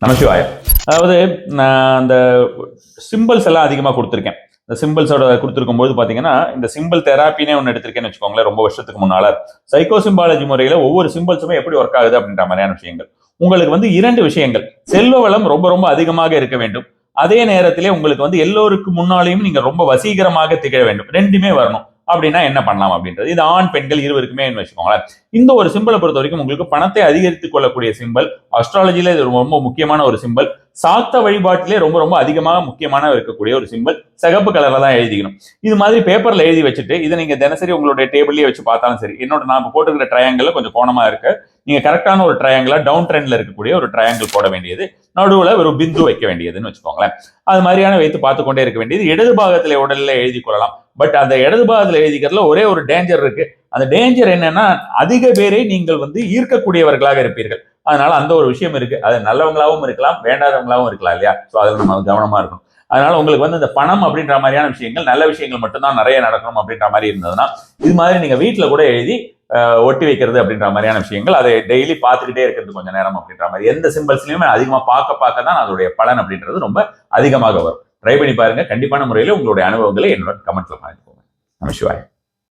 நமசிவாய. அதாவது நான் அந்த சிம்பிள்ஸ் எல்லாம் அதிகமாக கொடுத்துருக்கேன். இந்த சிம்பிள்ஸோட கொடுத்துருக்கும் போது பார்த்தீங்கன்னா, இந்த சிம்பிள் தெராப்பினே ஒன்று எடுத்திருக்கேன்னு வச்சுக்கோங்களேன். ரொம்ப வருஷத்துக்கு முன்னால சைக்கோ சிம்பாலஜி முறையில் ஒவ்வொரு சிம்பிள்ஸுமே எப்படி ஒர்க் ஆகுது அப்படின்ற மாதிரியான விஷயங்கள். உங்களுக்கு வந்து 2 விஷயங்கள். செல்வ வளம் ரொம்ப ரொம்ப அதிகமாக இருக்க வேண்டும். அதே நேரத்திலே உங்களுக்கு வந்து எல்லோருக்கு முன்னாலேயும் நீங்க ரொம்ப வசீகரமாக திகழ வேண்டும். 2மே வரணும். அப்படின்னா என்ன பண்ணலாம் அப்படின்றது. இது ஆண் பெண்கள் இருவருக்குமே வச்சுக்கோங்களேன். இந்த ஒரு சிம்பிளை பொறுத்த வரைக்கும் உங்களுக்கு பணத்தை அதிகரித்துக் கொள்ளக்கூடிய சிம்பிள். அஸ்ட்ராலஜில இது ரொம்ப முக்கியமான ஒரு சிம்பிள். சாக்த வழிபாட்டிலே ரொம்ப ரொம்ப அதிகமாக முக்கியமான இருக்கக்கூடிய ஒரு சிம்பிள். சிகப்பு கலர்ல தான் எழுதிக்கணும். இது மாதிரி பேப்பர்ல எழுதி வச்சுட்டு இதை நீங்க தினசரி உங்களுடைய டேபிள்லயே வச்சு பார்த்தாலும் சரி. என்னோட நான் போட்டுக்கிற ட்ரையாங்கிள் கொஞ்சம் கோணமா இருக்கு. நீங்க கரெக்டான ஒரு ட்ரையாங்கிளா டவுன் ட்ரெண்ட்ல இருக்கக்கூடிய ஒரு ட்ரையாங்கிள் போட வேண்டியது, நடுவுல ஒரு பிந்து வைக்க வேண்டியதுன்னு வச்சுக்கோங்களேன். அது மாதிரியான வைத்து பார்த்து கொண்டே இருக்க வேண்டியது. இடது பாகத்திலே உடல்ல எழுதி கொள்ளலாம். பட் அந்த இடது பாகத்தில் எழுதிக்கிறதுல ஒரே ஒரு டேஞ்சர் இருக்கு. அந்த டேஞ்சர் என்னன்னா, அதிக பேரை நீங்கள் வந்து ஈர்க்கக்கூடியவர்களாக இருப்பீர்கள். அதனால அந்த ஒரு விஷயம் இருக்கு. அது நல்லவங்களாவும் இருக்கலாம், வேண்டாதவங்களாவும் இருக்கலாம் இல்லையா? ஸோ அதில் நம்ம கவனமா இருக்கணும். அதனால உங்களுக்கு வந்து இந்த பணம் அப்படின்ற மாதிரியான விஷயங்கள், நல்ல விஷயங்கள் மட்டும்தான் நிறைய நடக்கணும் அப்படின்ற மாதிரி இருந்ததுன்னா, இது மாதிரி நீங்க வீட்டுல கூட எழுதி ஒட்டி வைக்கிறது அப்படின்ற மாதிரியான விஷயங்கள், அதை டெய்லி பார்த்துக்கிட்டே இருக்கிறது கொஞ்சம் நேரம் அப்படின்ற மாதிரி. எந்த சிம்பிள்ஸ்லயுமே அதிகமா பார்க்க தான் அதோடைய பலன் அப்படின்றது ரொம்ப அதிகமாக வரும். ட்ரை பண்ணி பாருங்க. கண்டிப்பான முறையில் உங்களுடைய அனுபவங்களை என்னோட கமெண்ட்ல மாறிக்கோங்க. நமசிவாய்.